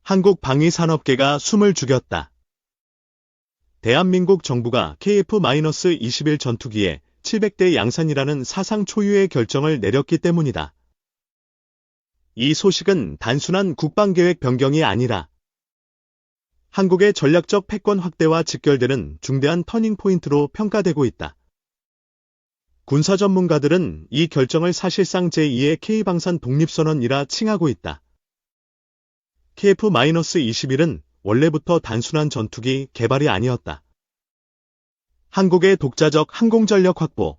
한국 방위산업계가 숨을 죽였다. 대한민국 정부가 KF-21 전투기에 700대 양산이라는 사상 초유의 결정을 내렸기 때문이다. 이 소식은 단순한 국방계획 변경이 아니라 한국의 전략적 패권 확대와 직결되는 중대한 터닝포인트로 평가되고 있다. 군사 전문가들은 이 결정을 사실상 제2의 K방산 독립선언이라 칭하고 있다. KF-21은 원래부터 단순한 전투기 개발이 아니었다. 한국의 독자적 항공전력 확보,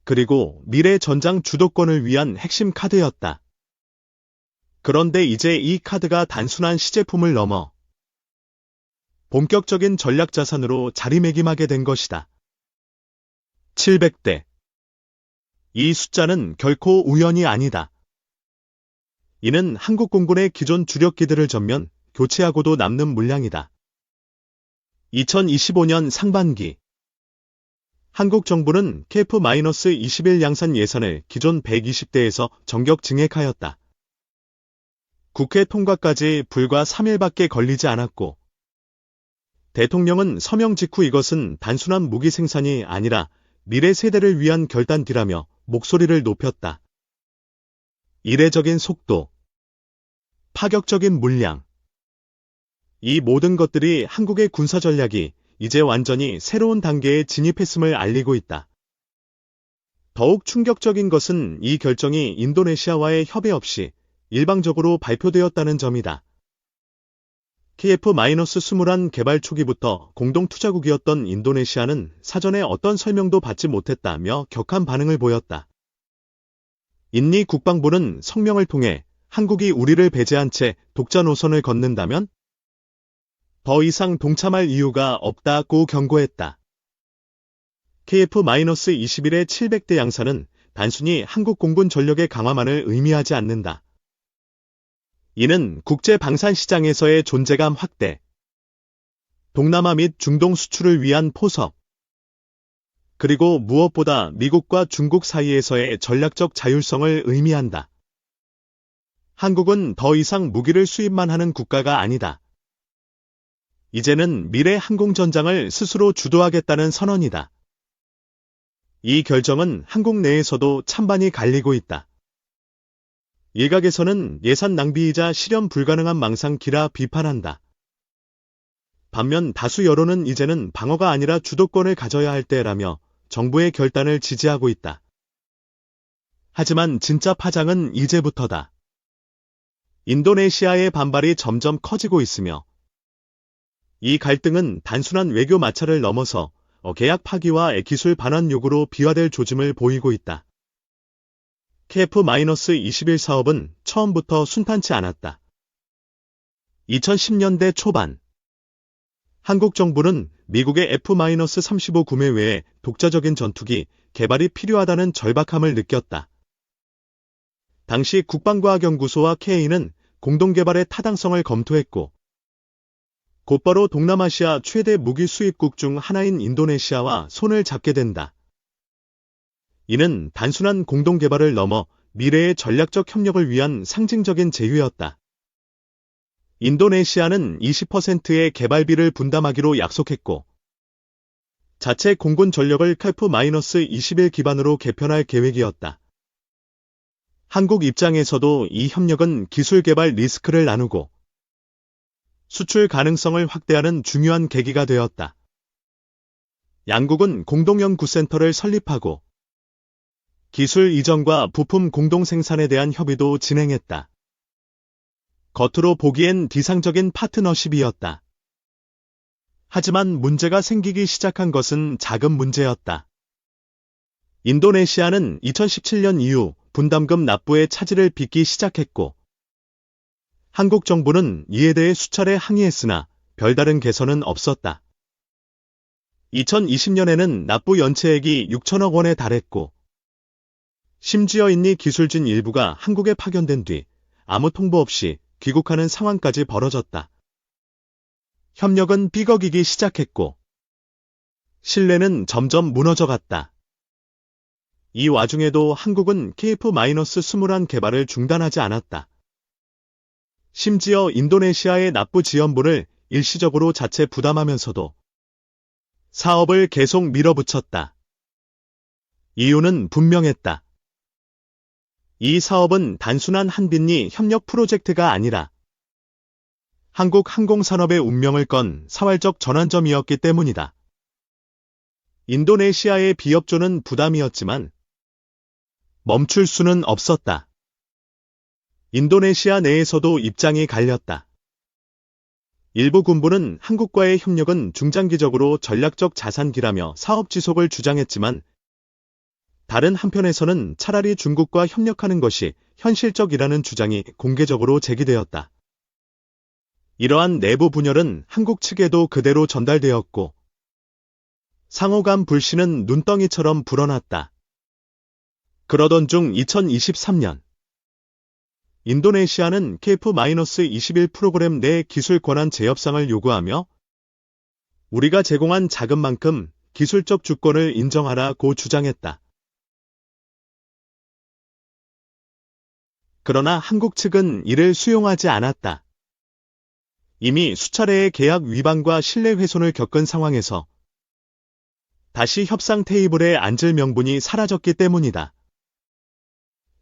그리고 미래 전장 주도권을 위한 핵심 카드였다. 그런데 이제 이 카드가 단순한 시제품을 넘어 본격적인 전략 자산으로 자리매김하게 된 것이다. 700대. 이 숫자는 결코 우연이 아니다. 이는 한국 공군의 기존 주력기들을 전면 교체하고도 남는 물량이다. 2025년 상반기 한국 정부는 KF-21 양산 예산을 기존 120대에서 전격 증액하였다. 국회 통과까지 불과 3일밖에 걸리지 않았고 대통령은 서명 직후 이것은 단순한 무기 생산이 아니라 미래 세대를 위한 결단이라며 목소리를 높였다. 이례적인 속도, 파격적인 물량. 이 모든 것들이 한국의 군사 전략이 이제 완전히 새로운 단계에 진입했음을 알리고 있다. 더욱 충격적인 것은 이 결정이 인도네시아와의 협의 없이 일방적으로 발표되었다는 점이다. KF-21 개발 초기부터 공동투자국이었던 인도네시아는 사전에 어떤 설명도 받지 못했다며 격한 반응을 보였다. 인니 국방부는 성명을 통해 한국이 우리를 배제한 채 독자 노선을 걷는다면 더 이상 동참할 이유가 없다고 경고했다. KF-21의 700대 양산은 단순히 한국 공군 전력의 강화만을 의미하지 않는다. 이는 국제 방산 시장에서의 존재감 확대, 동남아 및 중동 수출을 위한 포섭, 그리고 무엇보다 미국과 중국 사이에서의 전략적 자율성을 의미한다. 한국은 더 이상 무기를 수입만 하는 국가가 아니다. 이제는 미래 항공전장을 스스로 주도하겠다는 선언이다. 이 결정은 한국 내에서도 찬반이 갈리고 있다. 일각에서는 예산 낭비이자 실현 불가능한 망상기라 비판한다. 반면 다수 여론은 이제는 방어가 아니라 주도권을 가져야 할 때라며 정부의 결단을 지지하고 있다. 하지만 진짜 파장은 이제부터다. 인도네시아의 반발이 점점 커지고 있으며 이 갈등은 단순한 외교 마찰을 넘어서 계약 파기와 기술 반환 요구로 비화될 조짐을 보이고 있다. KF-21 사업은 처음부터 순탄치 않았다. 2010년대 초반 한국 정부는 미국의 F-35 구매 외에 독자적인 전투기 개발이 필요하다는 절박함을 느꼈다. 당시 국방과학연구소와 KA는 공동개발의 타당성을 검토했고 곧바로 동남아시아 최대 무기 수입국 중 하나인 인도네시아와 손을 잡게 된다. 이는 단순한 공동개발을 넘어 미래의 전략적 협력을 위한 상징적인 제휴였다. 인도네시아는 20%의 개발비를 분담하기로 약속했고 자체 공군 전력을 KF-21 기반으로 개편할 계획이었다. 한국 입장에서도 이 협력은 기술 개발 리스크를 나누고 수출 가능성을 확대하는 중요한 계기가 되었다. 양국은 공동연구센터를 설립하고 기술 이전과 부품 공동 생산에 대한 협의도 진행했다. 겉으로 보기엔 비상적인 파트너십이었다. 하지만 문제가 생기기 시작한 것은 작은 문제였다. 인도네시아는 2017년 이후 분담금 납부의 차질을 빚기 시작했고 한국 정부는 이에 대해 수차례 항의했으나 별다른 개선은 없었다. 2020년에는 납부 연체액이 6천억 원에 달했고 심지어 인니 기술진 일부가 한국에 파견된 뒤 아무 통보 없이 귀국하는 상황까지 벌어졌다. 협력은 삐걱이기 시작했고 신뢰는 점점 무너져갔다. 이 와중에도 한국은 KF-21 개발을 중단하지 않았다. 심지어 인도네시아의 납부 지원분을 일시적으로 자체 부담하면서도 사업을 계속 밀어붙였다. 이유는 분명했다. 이 사업은 단순한 한빛리 협력 프로젝트가 아니라 한국 항공산업의 운명을 건 사활적 전환점이었기 때문이다. 인도네시아의 비협조는 부담이었지만 멈출 수는 없었다. 인도네시아 내에서도 입장이 갈렸다. 일부 군부는 한국과의 협력은 중장기적으로 전략적 자산기라며 사업 지속을 주장했지만 다른 한편에서는 차라리 중국과 협력하는 것이 현실적이라는 주장이 공개적으로 제기되었다. 이러한 내부 분열은 한국 측에도 그대로 전달되었고 상호 간 불신은 눈덩이처럼 불어났다. 그러던 중 2023년 인도네시아는 KF-21 프로그램 내 기술 권한 재협상을 요구하며 우리가 제공한 자금만큼 기술적 주권을 인정하라고 주장했다. 그러나 한국 측은 이를 수용하지 않았다. 이미 수차례의 계약 위반과 신뢰 훼손을 겪은 상황에서 다시 협상 테이블에 앉을 명분이 사라졌기 때문이다.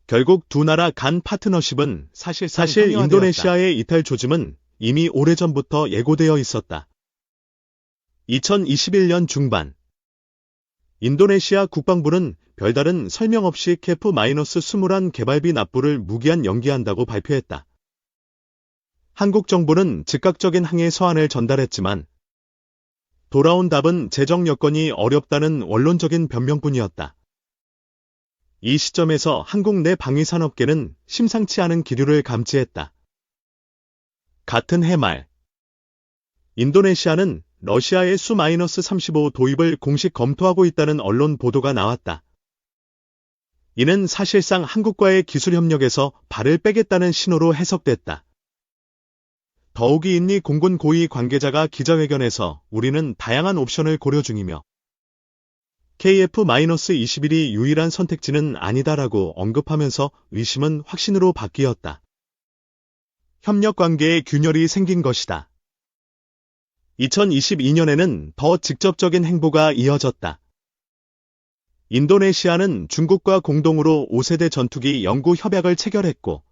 결국 두 나라 간 파트너십은 사실 인도네시아의 이탈 조짐은 이미 오래전부터 예고되어 있었다. 2021년 중반 인도네시아 국방부는 별다른 설명 없이 KF-21 개발비 납부를 무기한 연기한다고 발표했다. 한국 정부는 즉각적인 항해 서한을 전달했지만 돌아온 답은 재정 여건이 어렵다는 원론적인 변명뿐이었다. 이 시점에서 한국 내 방위산업계는 심상치 않은 기류를 감지했다. 같은 해 말 인도네시아는 러시아의 수-35 도입을 공식 검토하고 있다는 언론 보도가 나왔다. 이는 사실상 한국과의 기술 협력에서 발을 빼겠다는 신호로 해석됐다. 더욱이 인리 공군 고위 관계자가 기자회견에서 우리는 다양한 옵션을 고려 중이며 KF-21이 유일한 선택지는 아니다라고 언급하면서 의심은 확신으로 바뀌었다. 협력 관계에 균열이 생긴 것이다. 2022년에는 더 직접적인 행보가 이어졌다. 인도네시아는 중국과 공동으로 5세대 전투기 연구 협약을 체결했고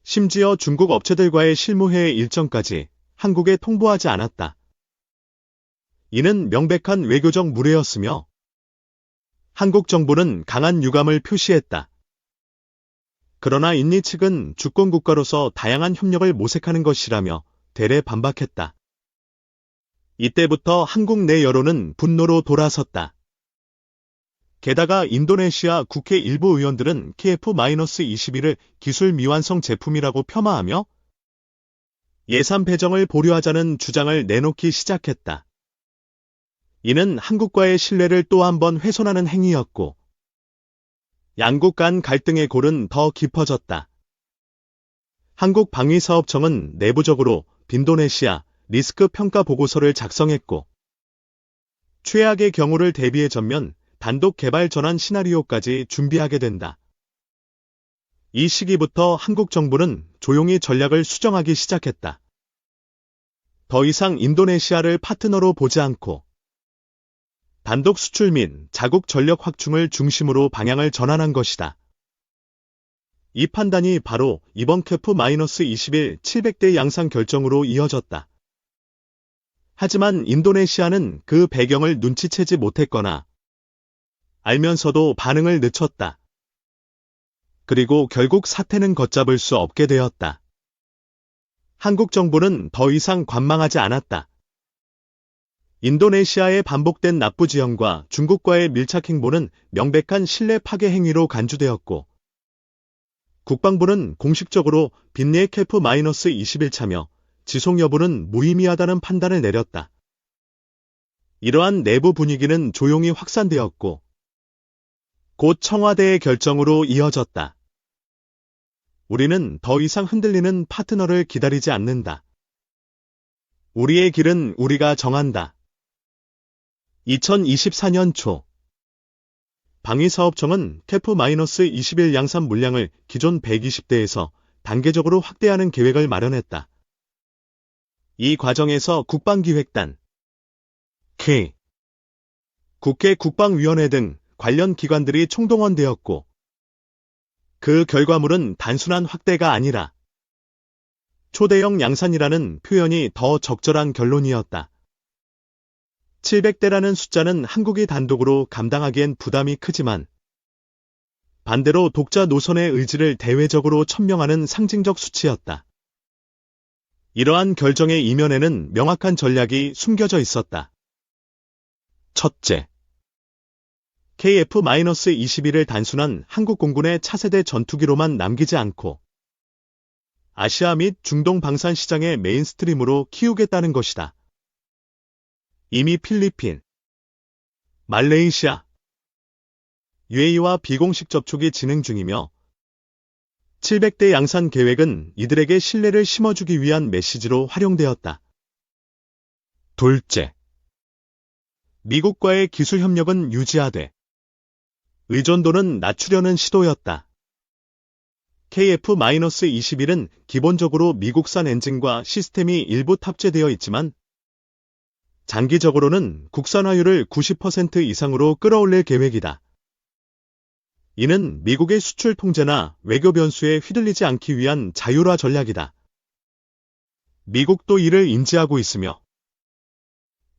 심지어 중국 업체들과의 실무회의 일정까지 한국에 통보하지 않았다. 이는 명백한 외교적 무례였으며 한국 정부는 강한 유감을 표시했다. 그러나 인리 측은 주권 국가로서 다양한 협력을 모색하는 것이라며 대래 반박했다. 이때부터 한국 내 여론은 분노로 돌아섰다. 게다가 인도네시아 국회 일부 의원들은 KF-21을 기술 미완성 제품이라고 폄하하며 예산 배정을 보류하자는 주장을 내놓기 시작했다. 이는 한국과의 신뢰를 또 한 번 훼손하는 행위였고 양국 간 갈등의 골은 더 깊어졌다. 한국방위사업청은 내부적으로 인도네시아 리스크 평가 보고서를 작성했고 최악의 경우를 대비해 전면 단독 개발 전환 시나리오까지 준비하게 된다. 이 시기부터 한국 정부는 조용히 전략을 수정하기 시작했다. 더 이상 인도네시아를 파트너로 보지 않고 단독 수출 및 자국 전력 확충을 중심으로 방향을 전환한 것이다. 이 판단이 바로 이번 KF-21 700대 양산 결정으로 이어졌다. 하지만 인도네시아는 그 배경을 눈치채지 못했거나 알면서도 반응을 늦췄다. 그리고 결국 사태는 걷잡을 수 없게 되었다. 한국 정부는 더 이상 관망하지 않았다. 인도네시아의 반복된 납부 지연과 중국과의 밀착 행보는 명백한 신뢰 파괴 행위로 간주되었고 국방부는 공식적으로 빈리의 KF-21 참여, 지속 여부는 무의미하다는 판단을 내렸다. 이러한 내부 분위기는 조용히 확산되었고 곧 청와대의 결정으로 이어졌다. 우리는 더 이상 흔들리는 파트너를 기다리지 않는다. 우리의 길은 우리가 정한다. 2024년 초 방위사업청은 KF-21 양산 물량을 기존 120대에서 단계적으로 확대하는 계획을 마련했다. 이 과정에서 국방기획단, 국회 국방위원회 등 관련 기관들이 총동원되었고, 그 결과물은 단순한 확대가 아니라 초대형 양산이라는 표현이 더 적절한 결론이었다. 700대라는 숫자는 한국이 단독으로 감당하기엔 부담이 크지만 반대로 독자 노선의 의지를 대외적으로 천명하는 상징적 수치였다. 이러한 결정의 이면에는 명확한 전략이 숨겨져 있었다. 첫째, KF-21을 단순한 한국 공군의 차세대 전투기로만 남기지 않고 아시아 및 중동 방산 시장의 메인스트림으로 키우겠다는 것이다. 이미 필리핀, 말레이시아, UAE와 비공식 접촉이 진행 중이며 700대 양산 계획은 이들에게 신뢰를 심어주기 위한 메시지로 활용되었다. 둘째, 미국과의 기술 협력은 유지하되 의존도는 낮추려는 시도였다. KF-21은 기본적으로 미국산 엔진과 시스템이 일부 탑재되어 있지만 장기적으로는 국산화율을 90% 이상으로 끌어올릴 계획이다. 이는 미국의 수출 통제나 외교 변수에 휘둘리지 않기 위한 자율화 전략이다. 미국도 이를 인지하고 있으며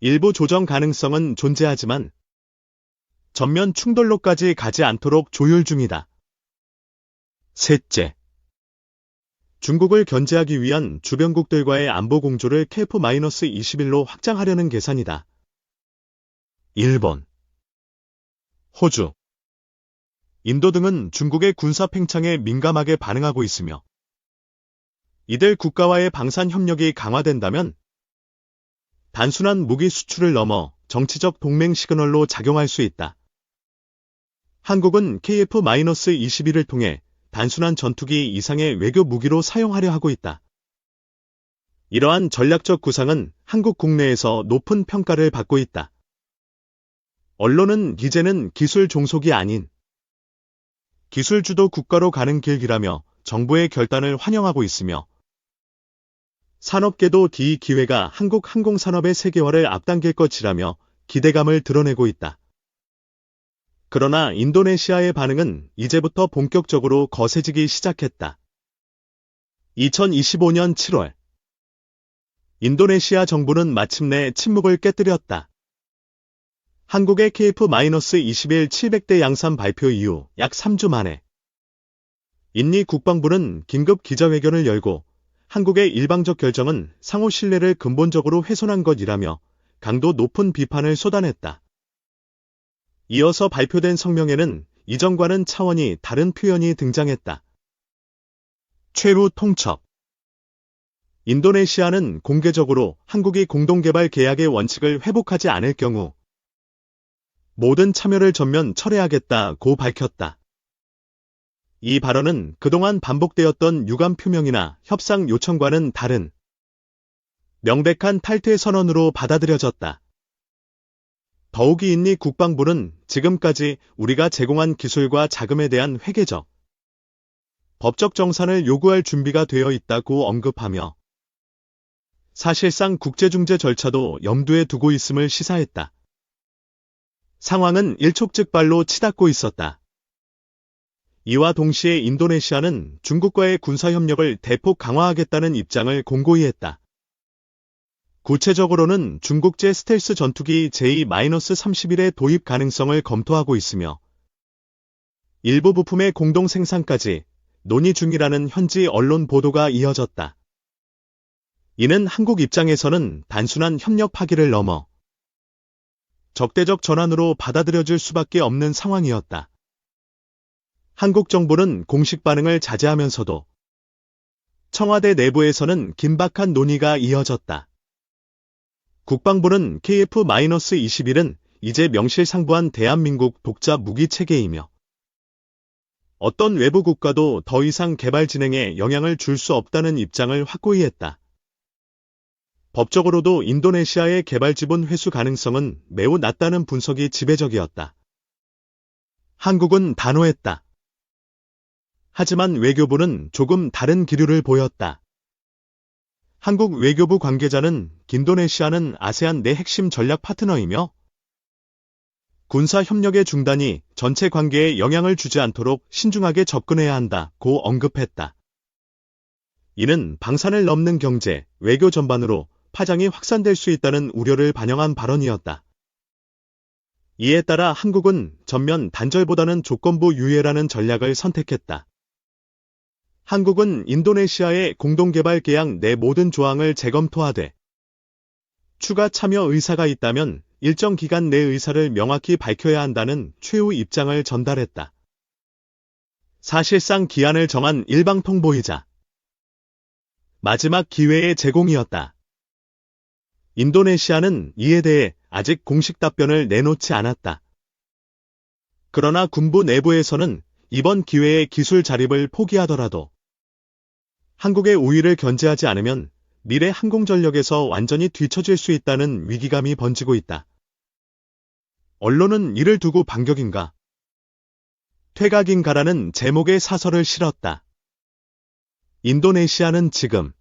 일부 조정 가능성은 존재하지만 전면 충돌로까지 가지 않도록 조율 중이다. 셋째, 중국을 견제하기 위한 주변국들과의 안보 공조를 KF-21로 확장하려는 계산이다. 일본, 호주, 인도 등은 중국의 군사 팽창에 민감하게 반응하고 있으며 이들 국가와의 방산 협력이 강화된다면 단순한 무기 수출을 넘어 정치적 동맹 시그널로 작용할 수 있다. 한국은 KF-21을 통해 단순한 전투기 이상의 외교 무기로 사용하려 하고 있다. 이러한 전략적 구상은 한국 국내에서 높은 평가를 받고 있다. 언론은 이제는 기술 종속이 아닌 기술 주도 국가로 가는 길이라며 정부의 결단을 환영하고 있으며 산업계도 이 기회가 한국 항공산업의 세계화를 앞당길 것이라며 기대감을 드러내고 있다. 그러나 인도네시아의 반응은 이제부터 본격적으로 거세지기 시작했다. 2025년 7월, 인도네시아 정부는 마침내 침묵을 깨뜨렸다. 한국의 KF-21 700대 양산 발표 이후 약 3주 만에 인니 국방부는 긴급 기자회견을 열고 한국의 일방적 결정은 상호 신뢰를 근본적으로 훼손한 것이라며 강도 높은 비판을 쏟아냈다. 이어서 발표된 성명에는 이전과는 차원이 다른 표현이 등장했다. 최후 통첩. 인도네시아는 공개적으로 한국이 공동개발 계약의 원칙을 회복하지 않을 경우 모든 참여를 전면 철회하겠다고 밝혔다. 이 발언은 그동안 반복되었던 유감 표명이나 협상 요청과는 다른 명백한 탈퇴 선언으로 받아들여졌다. 더욱이 인니 국방부는 지금까지 우리가 제공한 기술과 자금에 대한 회계적, 법적 정산을 요구할 준비가 되어 있다고 언급하며 사실상 국제중재 절차도 염두에 두고 있음을 시사했다. 상황은 일촉즉발로 치닫고 있었다. 이와 동시에 인도네시아는 중국과의 군사협력을 대폭 강화하겠다는 입장을 공고히 했다. 구체적으로는 중국제 스텔스 전투기 JE-31의 도입 가능성을 검토하고 있으며 일부 부품의 공동 생산까지 논의 중이라는 현지 언론 보도가 이어졌다. 이는 한국 입장에서는 단순한 협력 파기를 넘어 적대적 전환으로 받아들여질 수밖에 없는 상황이었다. 한국 정부는 공식 반응을 자제하면서도 청와대 내부에서는 긴박한 논의가 이어졌다. 국방부는 KF-21은 이제 명실상부한 대한민국 독자 무기 체계이며 어떤 외부 국가도 더 이상 개발 진행에 영향을 줄 수 없다는 입장을 확고히 했다. 법적으로도 인도네시아의 개발 지분 회수 가능성은 매우 낮다는 분석이 지배적이었다. 한국은 단호했다. 하지만 외교부는 조금 다른 기류를 보였다. 한국 외교부 관계자는 인도네시아는 아세안 내 핵심 전략 파트너이며 군사 협력의 중단이 전체 관계에 영향을 주지 않도록 신중하게 접근해야 한다고 언급했다. 이는 방산을 넘는 경제, 외교 전반으로 파장이 확산될 수 있다는 우려를 반영한 발언이었다. 이에 따라 한국은 전면 단절보다는 조건부 유예라는 전략을 선택했다. 한국은 인도네시아의 공동개발 계약 내 모든 조항을 재검토하되 추가 참여 의사가 있다면 일정 기간 내 의사를 명확히 밝혀야 한다는 최후 입장을 전달했다. 사실상 기한을 정한 일방통보이자 마지막 기회의 제공이었다. 인도네시아는 이에 대해 아직 공식 답변을 내놓지 않았다. 그러나 군부 내부에서는 이번 기회에 기술 자립을 포기하더라도 한국의 우위를 견제하지 않으면 미래 항공전력에서 완전히 뒤처질 수 있다는 위기감이 번지고 있다. 언론은 이를 두고 반격인가? 퇴각인가라는 제목의 사설을 실었다. 인도네시아는 지금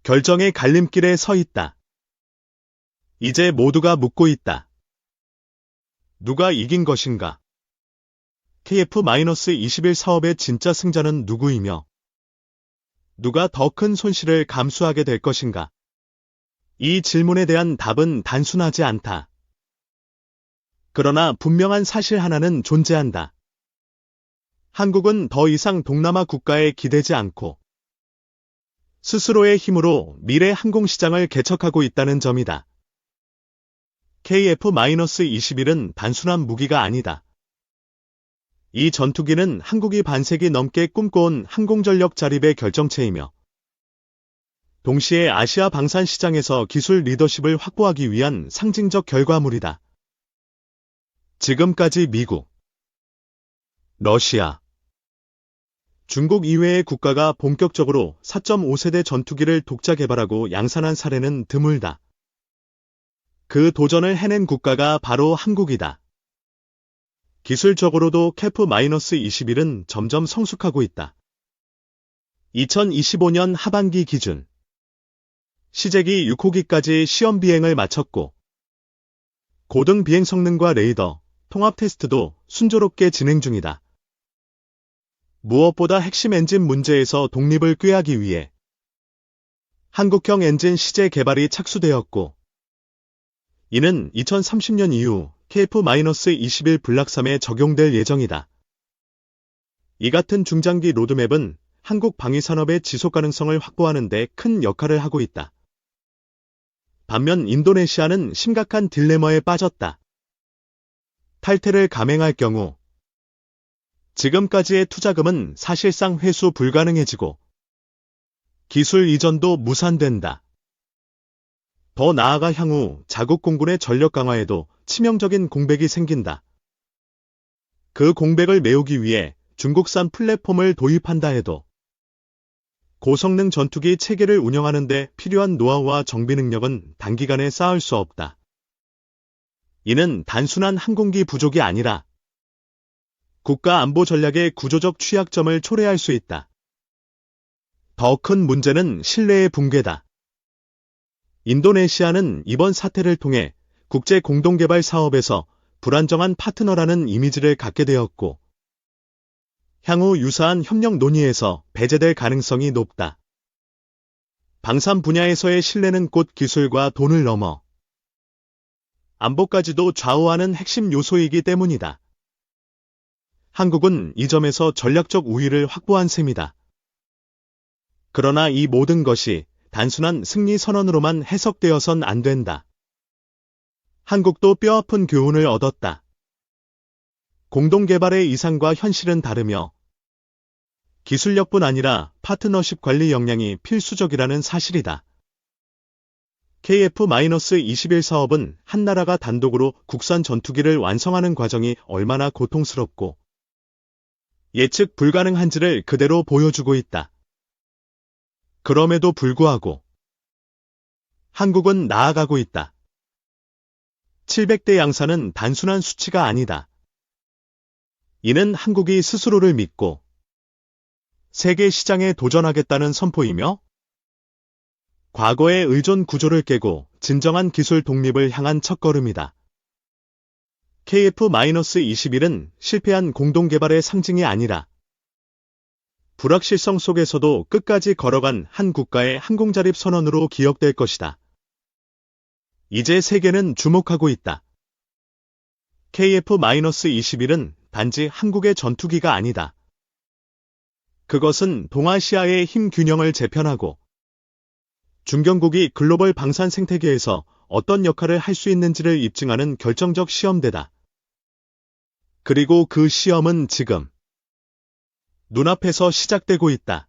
결정의 갈림길에 서 있다. 이제 모두가 묻고 있다. 누가 이긴 것인가? KF-21 사업의 진짜 승자는 누구이며 누가 더 큰 손실을 감수하게 될 것인가? 이 질문에 대한 답은 단순하지 않다. 그러나 분명한 사실 하나는 존재한다. 한국은 더 이상 동남아 국가에 기대지 않고 스스로의 힘으로 미래 항공시장을 개척하고 있다는 점이다. KF-21은 단순한 무기가 아니다. 이 전투기는 한국이 반세기 넘게 꿈꿔온 항공전력 자립의 결정체이며 동시에 아시아 방산 시장에서 기술 리더십을 확보하기 위한 상징적 결과물이다. 지금까지 미국, 러시아, 중국 이외의 국가가 본격적으로 4.5세대 전투기를 독자 개발하고 양산한 사례는 드물다. 그 도전을 해낸 국가가 바로 한국이다. 기술적으로도 KF-21은 점점 성숙하고 있다. 2025년 하반기 기준 시제기 6호기까지 시험 비행을 마쳤고 고등 비행 성능과 레이더, 통합 테스트도 순조롭게 진행 중이다. 무엇보다 핵심 엔진 문제에서 독립을 꾀하기 위해 한국형 엔진 시제 개발이 착수되었고 이는 2030년 이후 KF-21 블락3에 적용될 예정이다. 이 같은 중장기 로드맵은 한국 방위산업의 지속 가능성을 확보하는 데 큰 역할을 하고 있다. 반면 인도네시아는 심각한 딜레마에 빠졌다. 탈퇴를 감행할 경우 지금까지의 투자금은 사실상 회수 불가능해지고 기술 이전도 무산된다. 더 나아가 향후 자국 공군의 전력 강화에도 치명적인 공백이 생긴다. 그 공백을 메우기 위해 중국산 플랫폼을 도입한다 해도 고성능 전투기 체계를 운영하는 데 필요한 노하우와 정비 능력은 단기간에 쌓을 수 없다. 이는 단순한 항공기 부족이 아니라 국가 안보 전략의 구조적 취약점을 초래할 수 있다. 더 큰 문제는 신뢰의 붕괴다. 인도네시아는 이번 사태를 통해 국제 공동개발 사업에서 불안정한 파트너라는 이미지를 갖게 되었고 향후 유사한 협력 논의에서 배제될 가능성이 높다. 방산 분야에서의 신뢰는 곧 기술과 돈을 넘어 안보까지도 좌우하는 핵심 요소이기 때문이다. 한국은 이 점에서 전략적 우위를 확보한 셈이다. 그러나 이 모든 것이 단순한 승리 선언으로만 해석되어선 안 된다. 한국도 뼈아픈 교훈을 얻었다. 공동개발의 이상과 현실은 다르며 기술력뿐 아니라 파트너십 관리 역량이 필수적이라는 사실이다. KF-21 사업은 한 나라가 단독으로 국산 전투기를 완성하는 과정이 얼마나 고통스럽고 예측 불가능한지를 그대로 보여주고 있다. 그럼에도 불구하고 한국은 나아가고 있다. 700대 양산은 단순한 수치가 아니다. 이는 한국이 스스로를 믿고 세계 시장에 도전하겠다는 선포이며 과거의 의존 구조를 깨고 진정한 기술 독립을 향한 첫걸음이다. KF-21은 실패한 공동개발의 상징이 아니라 불확실성 속에서도 끝까지 걸어간 한 국가의 항공자립 선언으로 기억될 것이다. 이제 세계는 주목하고 있다. KF-21은 단지 한국의 전투기가 아니다. 그것은 동아시아의 힘 균형을 재편하고 중견국이 글로벌 방산 생태계에서 어떤 역할을 할 수 있는지를 입증하는 결정적 시험대다. 그리고 그 시험은 지금 눈앞에서 시작되고 있다.